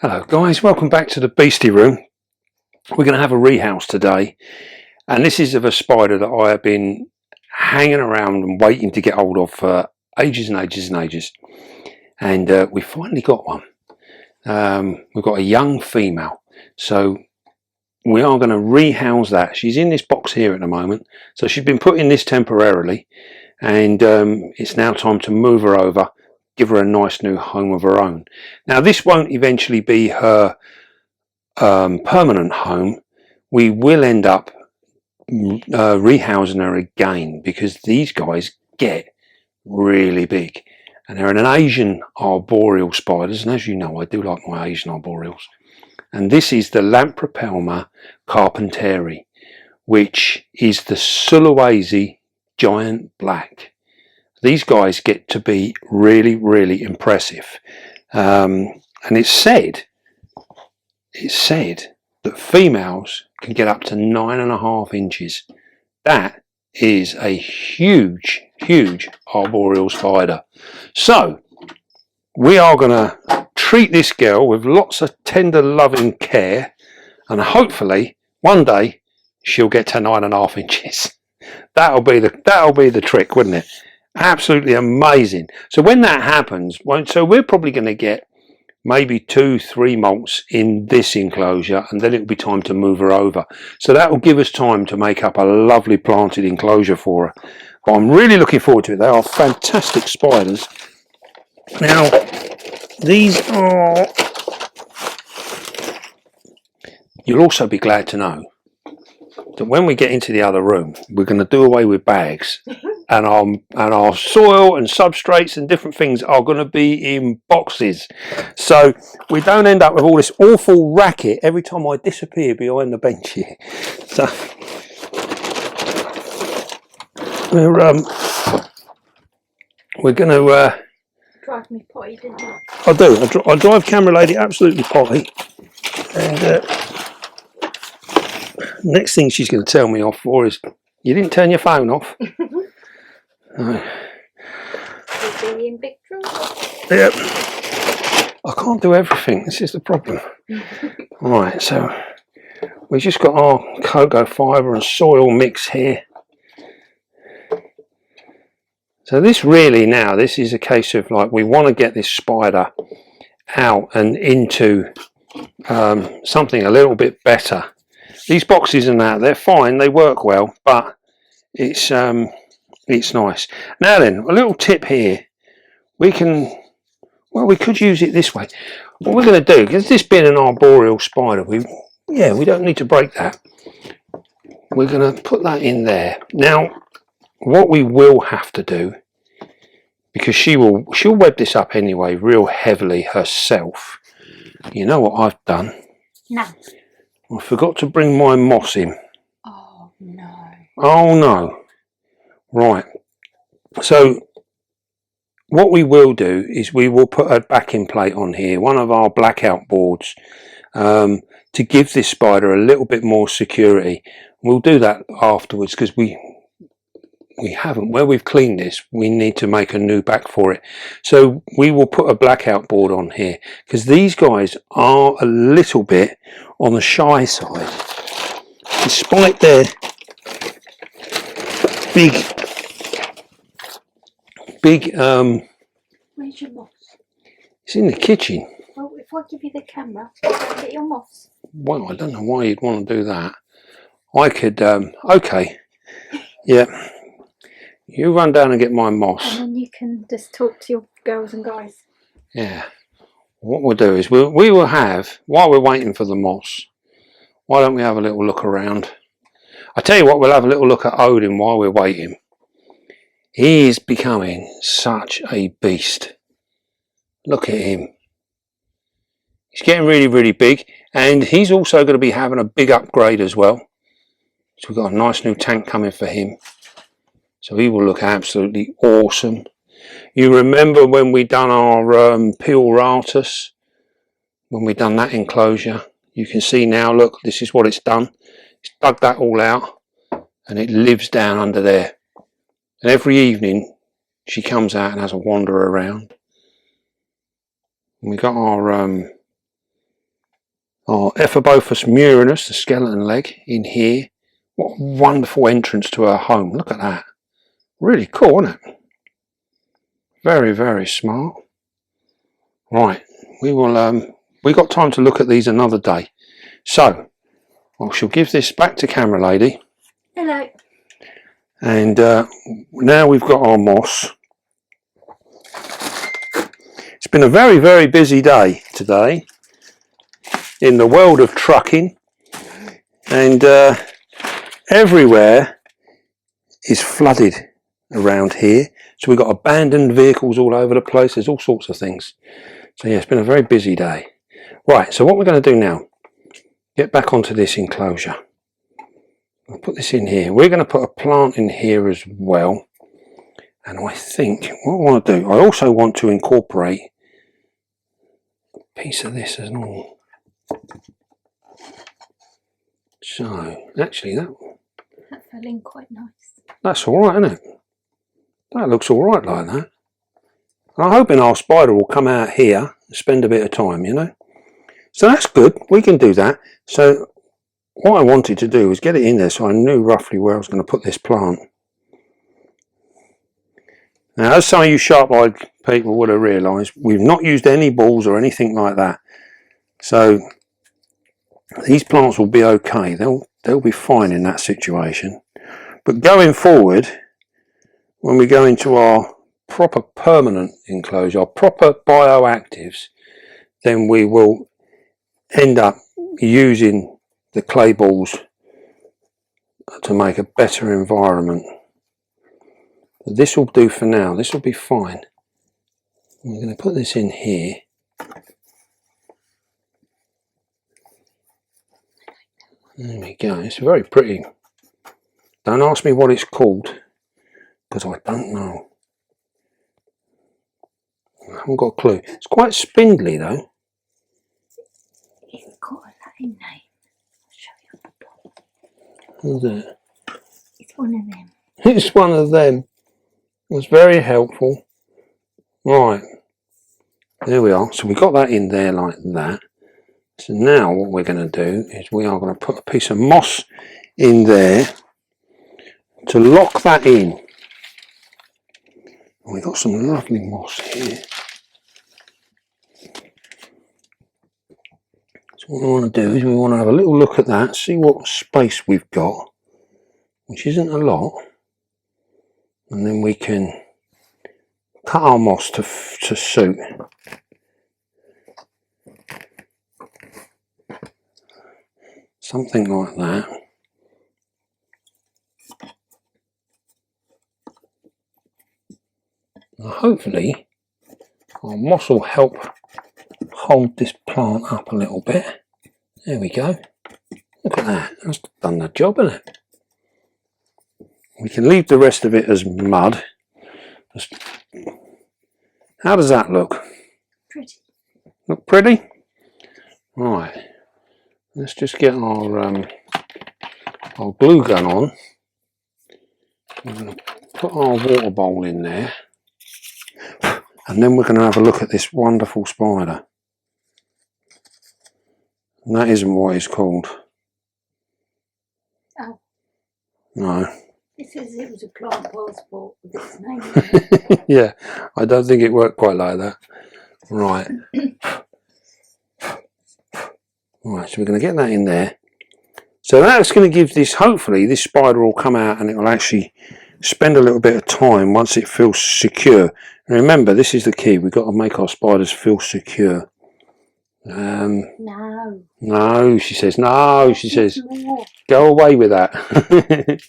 Hello guys, welcome back to the Beastie Room. We're going to have a rehouse today, and this is of a spider that I have been hanging around and waiting to get hold of for ages and ages and ages, and we finally got one. We've got a young female, so we are going to rehouse that. She's in this box here at the moment, so she's been put in this temporarily, and it's now time to move her over, give her a nice new home of her own. Now this won't eventually be her permanent home. We will end up rehousing her again because these guys get really big, and they're an Asian arboreal spiders, and as you know I do like my Asian arboreals, and this is the Lampropelma carpenteri, which is the Sulawesi giant black. These guys get to be really impressive, and it's said that females can get up to 9.5 inches. That is a huge arboreal spider. So we are going to treat this girl with lots of tender loving care, and hopefully one day she'll get to 9.5 inches. That'll be the trick, wouldn't it? Absolutely amazing. So when that happens, so we're probably going to get maybe 2-3 molts in this enclosure, and then it'll be time to move her over. So that will give us time to make up a lovely planted enclosure for her. But I'm really looking forward to it. They are fantastic spiders. Now these are, you'll also be glad to know that when we get into the other room, we're going to do away with bags. And our soil and substrates and different things are going to be in boxes, so we don't end up with all this awful racket every time I disappear behind the bench here. So we're going to drive me potty, didn't you? I do. I drive camera lady absolutely potty, and next thing she's going to tell me off for is, you didn't turn your phone off. In big trouble. Yep. I can't do everything. This is the problem. Right, so we just got our cocoa fibre and soil mix here. So this really now, this is a case of like, we want to get this spider out and into something a little bit better. These boxes and that, they're fine, they work well, but it's nice. Now then, a little tip here. We could use it this way. What we're going to do, because this being an arboreal spider, we don't need to break that. We're going to put that in there. Now, what we will have to do, because she'll web this up anyway real heavily herself. You know what I've done? No. I forgot to bring my moss in. Oh no. Oh no. Right. So what we will do is we will put a backing plate on here, one of our blackout boards, to give this spider a little bit more security. We'll do that afterwards, because we haven't, where we've cleaned this, we need to make a new back for it. So we will put a blackout board on here, because these guys are a little bit on the shy side, despite their big Where's your moss? it's in the kitchen. Well, if I give you the camera, get your moss. Well, I don't know why you'd want to do that. I could okay, yeah, you run down and get my moss, And then you can just talk to your girls and guys. yeah. What we'll do is we will have, while we're waiting for the moss, why don't we have a little look around? I tell you what, we'll have a little look at Odin while we're waiting. He is becoming such a beast. Look at him. He's getting really big, and he's also going to be having a big upgrade as well. So we've got a nice new tank coming for him. So he will look absolutely awesome. You remember when we done our Piuratus, when we done that enclosure? You can see now, look, this is what it's done. It's dug that all out, and it lives down under there. And every evening she comes out and has a wander around. And we got our our Ephobophus murinus, the skeleton leg, in here. What a wonderful entrance to her home. Look at that. Really cool, isn't it? Very, very smart. Right, we will. We got time to look at these another day. So I shall give this back to camera lady. Hello. And now we've got our moss. It's been a very, very busy day today in the world of trucking, and everywhere is flooded around here. So we've got abandoned vehicles all over the place. There's all sorts of things. So yeah, it's been a very busy day. Right, so what we're going to do now, get back onto this enclosure. I'll put this in here. We're going to put a plant in here as well. And I think what I want to do, I also want to incorporate a piece of this as well. So actually that fell in quite nice. That's all right, isn't it? That looks all right like that. I'm hoping our spider will come out here and spend a bit of time, you know. So that's good. We can do that. So what I wanted to do was get it in there so I knew roughly where I was going to put this plant. Now, as some of you sharp-eyed people would have realised, we've not used any balls or anything like that. So these plants will be okay. They'll be fine in that situation. But going forward, when we go into our proper permanent enclosure, our proper bioactives, then we will end up using the clay balls to make a better environment. This will do for now. This will be fine. We're going to put this in here. There we go. It's very pretty. Don't ask me what it's called, because I don't know. I haven't got a clue. It's quite spindly though. It's got a Latin name. I'll show you on the bottom. Who's that? It's one of them. It's one of them. It's very helpful. Right. There we are. So we got that in there like that. So now what we're going to do is we are going to put a piece of moss in there to lock that in. And we've got some lovely moss here. So what we want to do is we want to have a little look at that, see what space we've got, which isn't a lot, and then we can cut our moss to suit. Something like that. Now hopefully our moss will help hold this plant up a little bit. There we go. Look at that. That's done the job, isn't it? We can leave the rest of it as mud. How does that look? Pretty. Look pretty? Right. Let's just get our glue gun on. We're going to put our water bowl in there. And then we're going to have a look at this wonderful spider. And that isn't what it's called. Oh. No. It says it was a plant passport with its name on it. Yeah, I don't think it worked quite like that. Right. Right, so we're going to get that in there. So that's going to give this, hopefully, this spider will come out and it will actually spend a little bit of time once it feels secure. And remember, this is the key. We've got to make our spiders feel secure. No. No, she says. No, she says. Go away with that.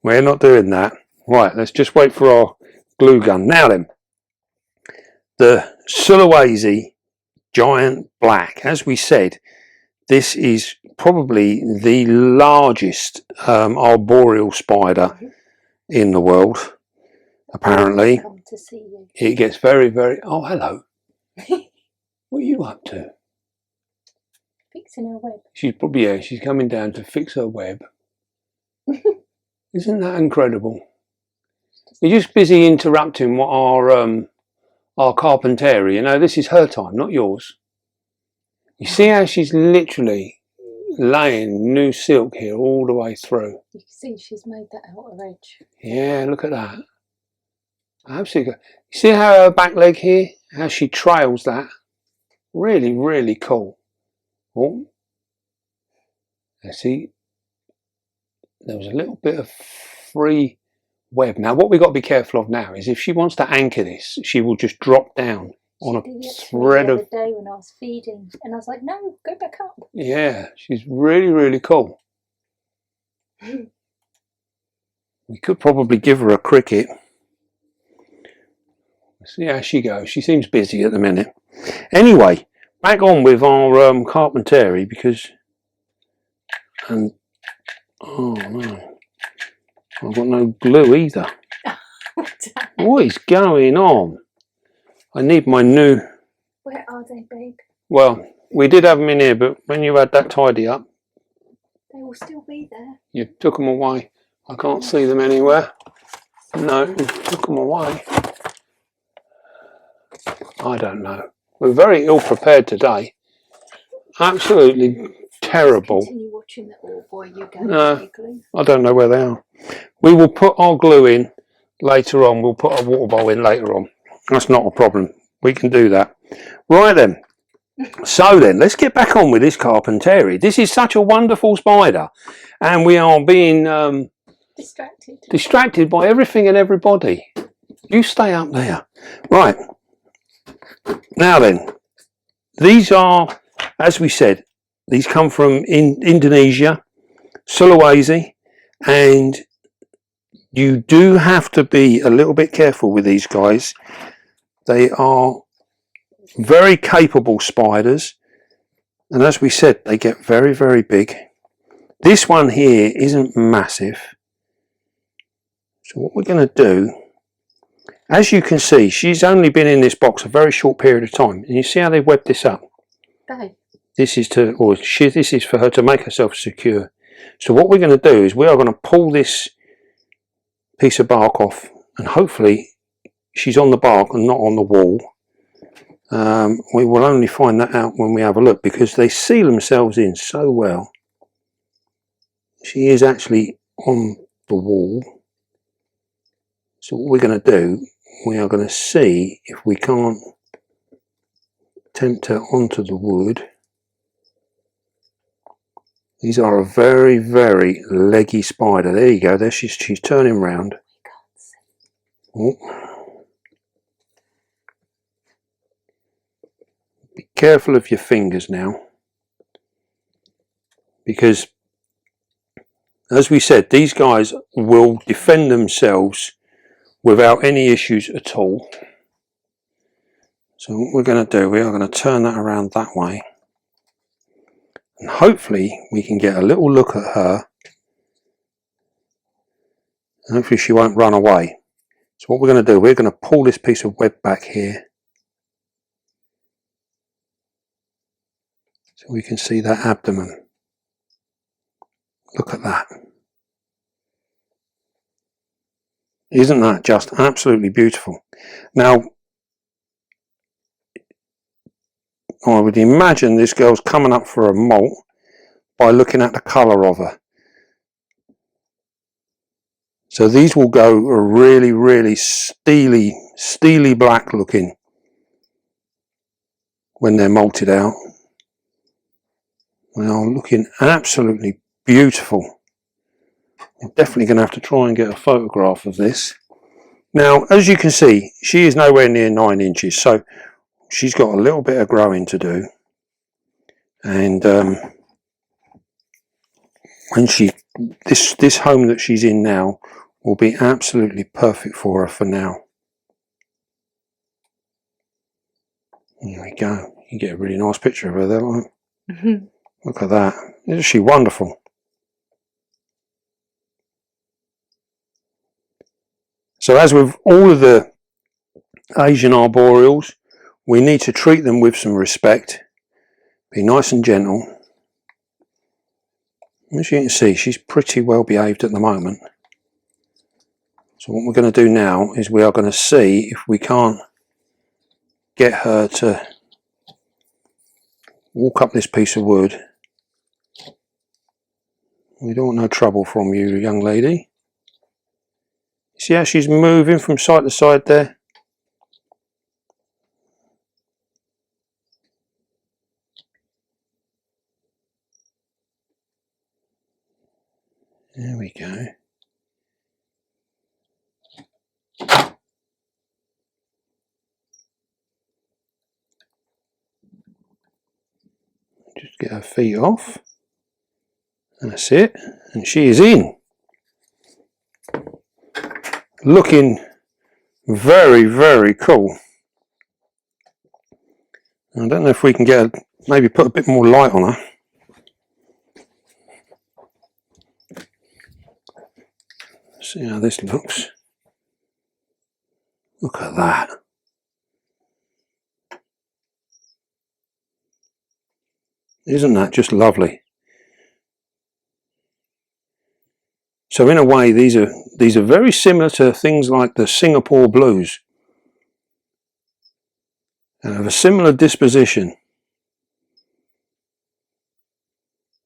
We're not doing that. Right, let's just wait for our glue gun. Now then, the Sulawesi giant black. As we said, this is probably the largest arboreal spider in the world. Apparently, Come to see you. it gets very, very. Oh, hello. What are you up to? Fixing her web. She's probably here. She's coming down to fix her web. Isn't that incredible? You're just busy interrupting what our carpenteri. You know, this is her time, not yours. You see how she's literally laying new silk here all the way through. You can see she's made that outer edge. Yeah, look at that. Absolutely. You see how her back leg here, how she trails that? Really, really cool. Oh, see, there was a little bit of free web. Now, what we've got to be careful of now is if she wants to anchor this, she will just drop down on a thread of... The other day when I was feeding, and I was like, no, go back up. Yeah, she's really, really cool. We could probably give her a cricket. See how she goes. She seems busy at the minute. Anyway, back on with our carpenteri because... And oh no, I've got no glue either. What is going on? I need my new... Where are they, babe? Well, we did have them in here, but when you had that tidy up, they will still be there. You took them away. I can't see them anywhere. No, you took them away. I don't know. We're very ill prepared today. Absolutely terrible. Just continue watching the boy you go. No, I don't know where they are. We will put our glue in later on. We'll put our water bowl in later on. That's not a problem. We can do that. Right then. So then, let's get back on with this carpenteri. This is such a wonderful spider, and we are being distracted by everything and everybody. You stay up there. Right. Now then, these are, as we said, these come from Indonesia, Sulawesi, and you do have to be a little bit careful with these guys. They are very capable spiders, and as we said, they get very, very big. This one here isn't massive. So what we're going to do, as you can see, she's only been in this box a very short period of time, and you see how they've webbed this up. Babe. This is this is for her to make herself secure. So what we're going to do is we are going to pull this piece of bark off, and hopefully she's on the bark and not on the wall. We will only find that out when we have a look, because they seal themselves in so well. She is actually on the wall. So what we're going to do, we are going to see if we can't tempt her onto the wood. These are a very, very leggy spider. There you go. There she's turning round. Oh. Be careful of your fingers now, because as we said, these guys will defend themselves without any issues at all. So what we're going to do, we are going to turn that around that way, and hopefully we can get a little look at her. Hopefully she won't run away. So what we're going to do, we're going to pull this piece of web back here, so we can see that abdomen. Look at that. Isn't that just absolutely beautiful? Now, I would imagine this girl's coming up for a molt by looking at the colour of her. So these will go a really, really steely black looking when they're molted out. They are looking absolutely beautiful. I'm definitely going to have to try and get a photograph of this. Now, as you can see, she is nowhere near 9 inches, so she's got a little bit of growing to do. And when this home that she's in now will be absolutely perfect for her for now. There we go. You get a really nice picture of her there, like. Look at that. Isn't she wonderful? So as with all of the Asian arboreals, we need to treat them with some respect. Be nice and gentle. As you can see, she's pretty well behaved at the moment. So what we're going to do now is we are going to see if we can't get her to walk up this piece of wood. We don't want no trouble from you, young lady. See how she's moving from side to side there? There we go. Just get her feet off. That's it. And she is in. Looking very, very cool. I don't know if we can get maybe put a bit more light on her. See how this looks. Look at that. Isn't that just lovely? So in a way, these are very similar to things like the Singapore blues, and have a similar disposition.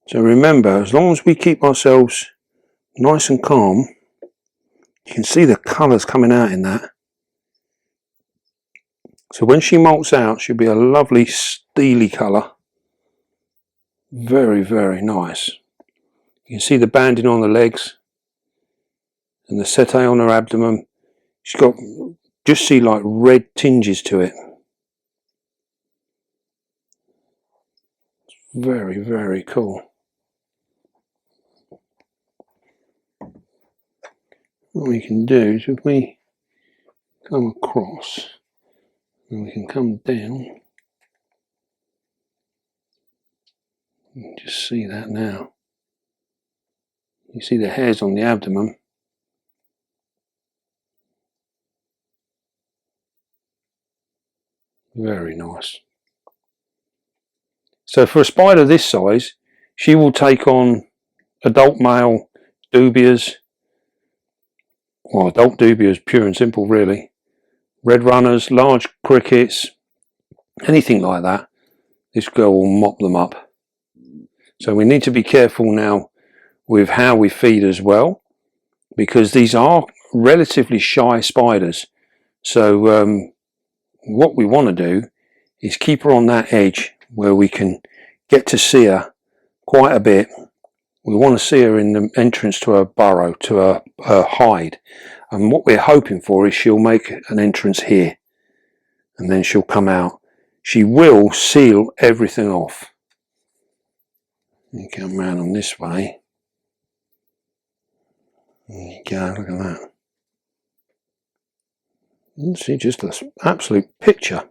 So remember, as long as we keep ourselves nice and calm, you can see the colours coming out in that. So when she molts out, she'll be a lovely steely colour. Very, very nice. You can see the banding on the legs and the setae on her abdomen. She's got, just see like red tinges to it. Very, very cool. What we can do is if we come across, and we can come down. You can just see that now. You see the hairs on the abdomen. Very nice. So for a spider this size, she will take on adult male dubias, well, adult dubias, pure and simple really, red runners, large crickets, anything like that. This girl will mop them up. So we need to be careful now with how we feed as well, because these are relatively shy spiders. So what we want to do is keep her on that edge where we can get to see her quite a bit. We want to see her in the entrance to her burrow, to her hide. And what we're hoping for is she'll make an entrance here and then she'll come out. She will seal everything off. You come round on this way. There you go, look at that. You can see just an absolute picture.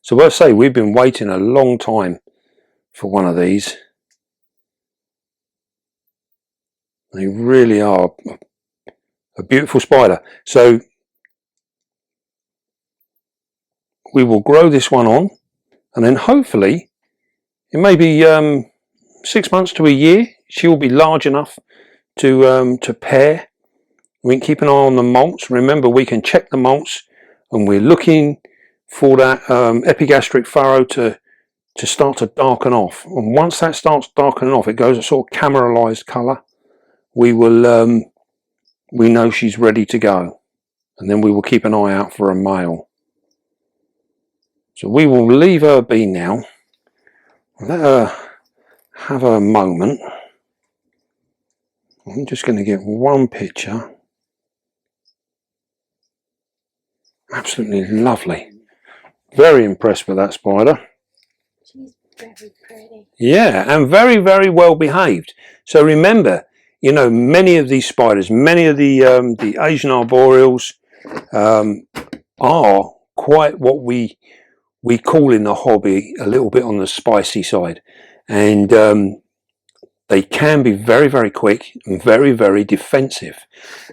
So I say we've been waiting a long time for one of these. They really are a beautiful spider. So we will grow this one on, and then hopefully in maybe 6 months to a year she will be large enough to pair. We can keep an eye on the molts. Remember, we can check the molts, and we're looking for that epigastric furrow to start to darken off. And once that starts darkening off, it goes a sort of caramelized colour. We will we know she's ready to go, and then we will keep an eye out for a male. So we will leave her be now. Let her have a moment. I'm just going to get one picture. Absolutely lovely. Very impressed with that spider. She's very pretty. Yeah, and very, very well behaved. So remember, you know, many of these spiders, many of the Asian arboreals are quite what we call in the hobby a little bit on the spicy side, and they can be very, very quick and very, very defensive.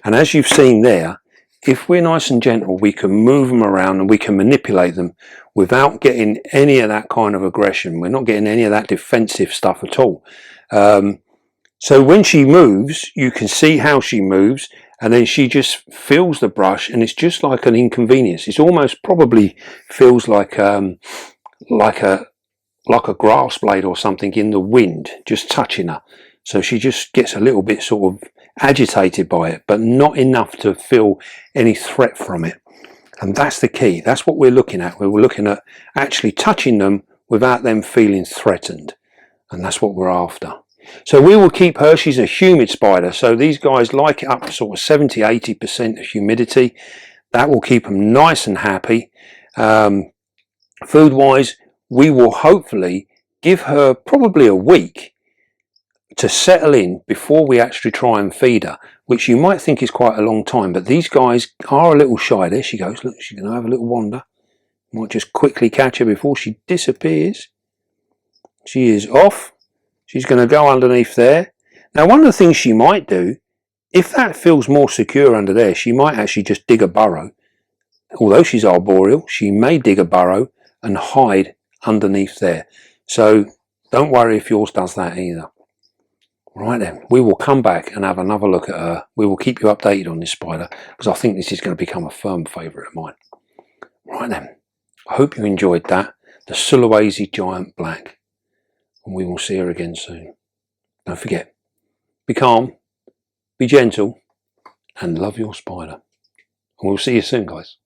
And as you've seen there, if we're nice and gentle, we can move them around and we can manipulate them without getting any of that kind of aggression. We're not getting any of that defensive stuff at all. So when she moves, you can see how she moves, and then she just feels the brush, and it's just like an inconvenience. It's almost probably feels like a like a grass blade or something in the wind, just touching her. So she just gets a little bit sort of agitated by it, but not enough to feel any threat from it. And that's the key. That's what we're looking at. We're looking at actually touching them without them feeling threatened. And that's what we're after. So we will keep her. She's a humid spider. So these guys like it up to sort of 70–80% of humidity. That will keep them nice and happy. Food wise, we will hopefully give her probably a week to settle in before we actually try and feed her, which you might think is quite a long time, but these guys are a little shy. There she goes. Look, she's going to have a little wander. Might just quickly catch her before she disappears. She is off. She's going to go underneath there. Now, one of the things she might do, if that feels more secure under there, she might actually just dig a burrow. Although she's arboreal, she may dig a burrow and hide underneath there. So don't worry if yours does that either. Right then, we will come back and have another look at her. We will keep you updated on this spider because I think this is going to become a firm favourite of mine. Right then, I hope you enjoyed that. The Sulawesi Giant Black. And we will see her again soon. Don't forget, be calm, be gentle, and love your spider. And we'll see you soon, guys.